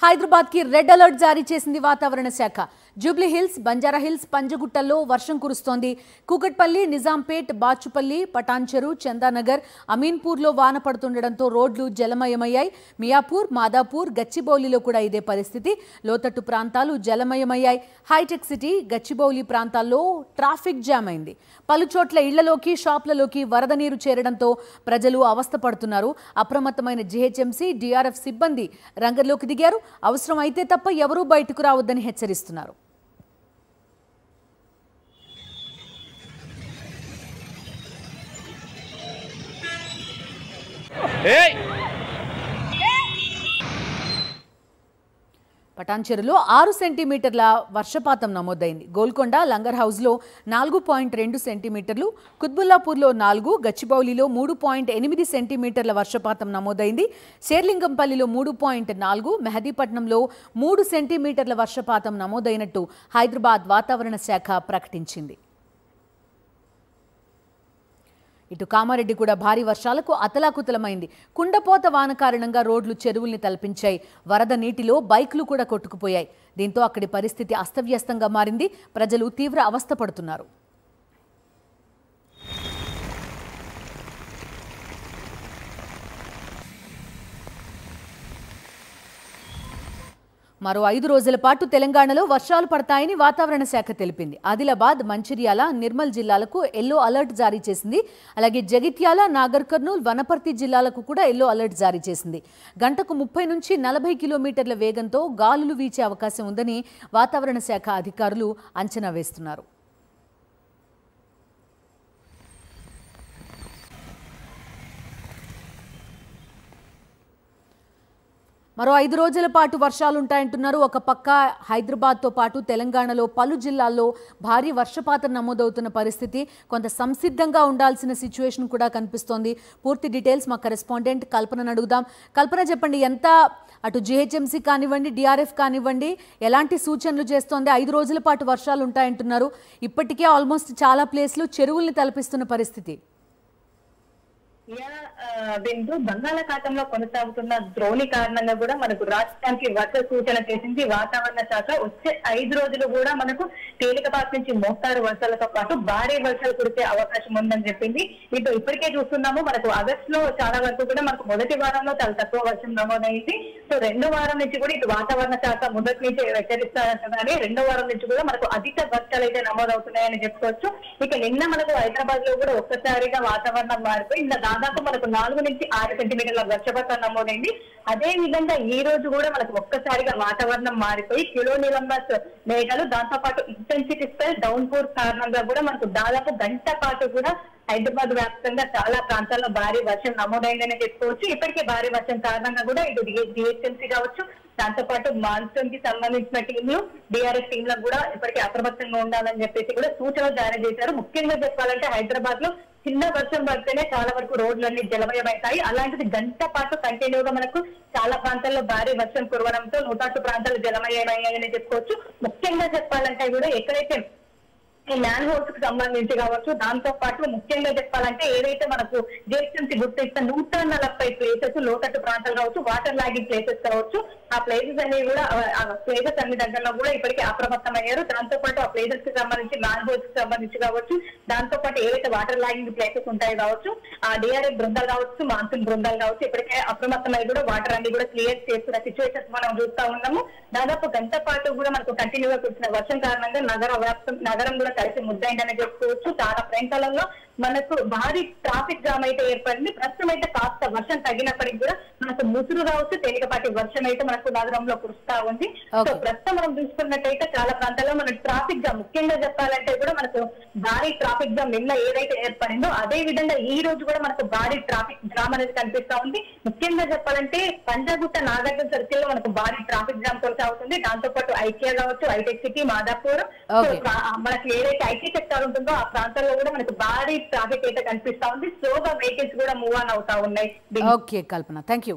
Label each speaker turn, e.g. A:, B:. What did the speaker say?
A: హైదరాబాద్ కి red alert జారీ చేసింది వాతావరణ శాఖ. జూబ్లీ హిల్స్, బంజారా హిల్స్, పంజగుట్టల్లో వర్షం కురుస్తోంది. కూకట్పల్లి, నిజాంపేట్, బాచుపల్లి, పటాన్చెరు, చందానగర్, అమీన్పూర్లో వాన పడుతుండటంతో రోడ్లు జలమయమయ్యాయి. మియాపూర్, మాదాపూర్, గచ్చిబౌలిలో కూడా ఇదే పరిస్థితి. లోతట్టు ప్రాంతాలు జలమయమయ్యాయి. హైటెక్ సిటీ, గచ్చిబౌలి ప్రాంతాల్లో ట్రాఫిక్ జామ్ అయింది. పలుచోట్ల ఇళ్లలోకి, షాప్లలోకి వరద నీరు చేరడంతో ప్రజలు అవస్థపడుతున్నారు. అప్రమత్తమైన జీహెచ్ఎంసీ, డిఆర్ఎఫ్ సిబ్బంది రంగంలోకి దిగారు. అవసరం అయితే తప్ప ఎవరూ బయటకు రావద్దని హెచ్చరిస్తున్నారు. పటాన్చెరులో 6 సెంటీమీటర్ల వర్షపాతం నమోదైంది. గోల్కొండ, లంగర్ హౌస్లో 4.2 సెంటీమీటర్లు, కుత్బుల్లాపూర్లో 4, గచ్చిబౌలిలో 3.8 సెంటీమీటర్ల వర్షపాతం నమోదైంది. శేర్లింగంపల్లిలో 3.4, మెహదీపట్నంలో 3 సెంటీమీటర్ల వర్షపాతం నమోదైనట్టు హైదరాబాద్ వాతావరణ శాఖ ప్రకటించింది. ఇటు కామారెడ్డి కూడా భారీ వర్షాలకు అతలాకుతలమైంది. కుండపోత వాన కారణంగా రోడ్లు చెరువుల్ని తలపించాయి. వరద నీటిలో బైకులు కూడా కొట్టుకుపోయాయి. దీంతో అక్కడి పరిస్థితి అస్తవ్యస్తంగా మారింది. ప్రజలు తీవ్ర అవస్థ పడుతున్నారు. మరో 5 రోజుల పాటు తెలంగాణలో వర్షాలు పడతాయని వాతావరణ శాఖ తెలిపింది. ఆదిలాబాద్, మంచిర్యాల, నిర్మల్ జిల్లాలకు ఎల్లో అలర్ట్ జారీ చేసింది. అలాగే జగిత్యాల, నాగర్ కర్నూల్, వనపర్తి జిల్లాలకు కూడా ఎల్లో అలర్ట్ జారీ చేసింది. గంటకు 30 నుంచి 40 కిలోమీటర్ల వేగంతో గాలులు వీచే అవకాశం ఉందని వాతావరణ శాఖ అధికారులు అంచనా వేస్తున్నారు. మరో 5 రోజుల పాటు వర్షాలుంటాయంటున్నారు. ఒక పక్క హైదరాబాద్తో పాటు తెలంగాణలో పలు జిల్లాల్లో భారీ వర్షపాతం నమోదవుతున్న పరిస్థితి. కొంత సంసిద్ధంగా ఉండాల్సిన సిచ్యువేషన్ కూడా కనిపిస్తోంది. పూర్తి డీటెయిల్స్ మా కరెస్పాండెంట్ కల్పనను అడుగుదాం. కల్పన, చెప్పండి, ఎంత అటు జీహెచ్ఎంసీ కానివ్వండి, డిఆర్ఎఫ్ కానివ్వండి, ఎలాంటి సూచనలు చేస్తోంది? 5 రోజుల పాటు వర్షాలు ఉంటాయంటున్నారు. ఇప్పటికే ఆల్మోస్ట్ చాలా ప్లేస్లు చెరువుల్ని తలపిస్తున్న పరిస్థితి.
B: బిందు బంగాళాఖాతంలో కొనసాగుతున్న ద్రోణి కారణంగా కూడా మనకు రాష్ట్రానికి వర్ష సూచన చేసింది వాతావరణ శాఖ. వచ్చే 5 రోజులు కూడా మనకు తేలికపాటి నుంచి మోస్తారు వర్షాలతో పాటు భారీ వర్షాలు కురిసే అవకాశం ఉందని చెప్పింది. ఇటు ఇప్పటికే చూస్తున్నాము, మనకు ఆగస్టు లో చాలా వరకు కూడా మనకు మొదటి వారంలో చాలా తక్కువ వర్షం నమోదైంది. సో 2వ వారం నుంచి కూడా ఇటు వాతావరణ శాఖ మొదటి నుంచి హెచ్చరిస్తారని 2వ వారం నుంచి కూడా మనకు అధిక వర్షాలు అయితే నమోదవుతున్నాయని చెప్పుకోవచ్చు. ఇక నిన్న మనకు హైదరాబాద్ లో కూడా ఒక్కసారిగా వాతావరణం మారిపోయి దాదాపు మనకు 4 నుంచి 6 సెంటీమీటర్ల వర్షపాతం నమోదైంది. అదే విధంగా ఈ రోజు కూడా మనకు ఒక్కసారిగా వాతావరణం మారిపోయి కిలోనిలంబస్ మేఘాలు, దాంతో పాటు ఇంటెన్సిటీ స్పెల్ డౌన్ పూర్ కారణంగా కూడా మనకు దాదాపు గంట పాటు కూడా హైదరాబాద్ వ్యాప్తంగా చాలా ప్రాంతాల్లో భారీ వర్షం నమోదైందని చెప్పుకోవచ్చు. ఇప్పటికే భారీ వర్షం కారణంగా కూడా ఇటు డిహెచ్ఎంసీ కావచ్చు, దాంతో పాటు మాన్సూన్ కి సంబంధించిన టీంలు, డిఆర్ఎస్ టీంలకు కూడా ఇప్పటికే అప్రమత్తంగా ఉండాలని చెప్పేసి కూడా సూచనలు జారీ చేశారు. ముఖ్యంగా చెప్పాలంటే హైదరాబాద్ లో చిన్న వర్షం పడితేనే చాలా వరకు రోడ్లన్నీ జలమయమవుతాయి. అలాంటిది గంట పాటు కంటిన్యూగా మనకు చాలా ప్రాంతాల్లో భారీ వర్షం కురవడంతో 108 ప్రాంతాలు జలమయమయ్యాయని చెప్పుకోవచ్చు. ముఖ్యంగా చెప్పాలంటే కూడా ఎక్కడైతే ఈ మ్యాన్ హోల్స్ కి సంబంధించి కావచ్చు, దాంతో పాటు ముఖ్యంగా చెప్పాలంటే ఏదైతే మనకు జిహెచ్ఎంసీ గుర్తిస్తున్న 140 ప్లేసెస్ లోతట్టు ప్రాంతాలు కావచ్చు, వాటర్ లాగింగ్ ప్లేసెస్ కావచ్చు, ఆ ప్లేసెస్ అన్ని కూడా ఆ ప్లేసెస్ అన్ని దగ్గరలో కూడా ఇప్పటికే అప్రమత్తమయ్యారు. దాంతో పాటు ఆ ప్లేసెస్ కి సంబంధించి మ్యాన్ హోల్స్ కి సంబంధించి కావచ్చు, దాంతో పాటు ఏవైతే వాటర్ లాగింగ్ ప్లేసెస్ ఉంటాయి కావచ్చు, ఆ డిఆర్ఎఫ్ బృందాలు కావచ్చు, మాన్సూన్ బృందాలు కావచ్చు, ఇప్పటికే అప్రమత్తమై కూడా వాటర్ అన్ని కూడా క్లియర్ చేస్తున్న సిచ్యువేషన్స్ మనం చూస్తా ఉన్నాము. దాదాపు గంట పాటు కూడా మనకు కంటిన్యూగా కురిసిన వర్షం కారణంగా నగరం కూడా కలిసి ముద్దైందని చెప్పుకోవచ్చు. చాలా ప్రాంతాలలో మనకు భారీ ట్రాఫిక్ జామ్ అయితే ఏర్పడింది. ప్రస్తుతం అయితే కాస్త వర్షం తగ్గినప్పటికీ కూడా మనకు ముసురు కావచ్చు, తేలికపాటి వర్షం అయితే మనకు నగరంలో కురుస్తా ఉంది. సో ప్రస్తుతం మనం చూసుకున్నట్టయితే చాలా ప్రాంతాల్లో మనకు ట్రాఫిక్ జామ్, ముఖ్యంగా చెప్పాలంటే కూడా మనకు భారీ ట్రాఫిక్ జామ్ నిన్న ఏదైతే ఏర్పడిందో అదే విధంగా ఈ రోజు కూడా మనకు భారీ ట్రాఫిక్ జామ్ అనేది కనిపిస్తా ఉంది. ముఖ్యంగా చెప్పాలంటే పంజాగుట్ట, నాగార్జున సర్కిల్ లో మనకు భారీ ట్రాఫిక్ జామ్ కొనసాగుతుంది. దాంతో పాటు ఐకియా కావచ్చు, హైటెక్ సిటీ, మాదాపూర్, మనకి ఏదైతే ఐటీ సెక్టర్ ఉంటుందో ఆ ప్రాంతాల్లో కూడా మనకు భారీ ట్రాఫిక్ అయితే కనిపిస్తా ఉంది. స్లోగా వెహికల్స్ కూడా మూవ్ ఆన్ అవుతా ఉన్నాయి.
A: Okay Kalpana, thank you.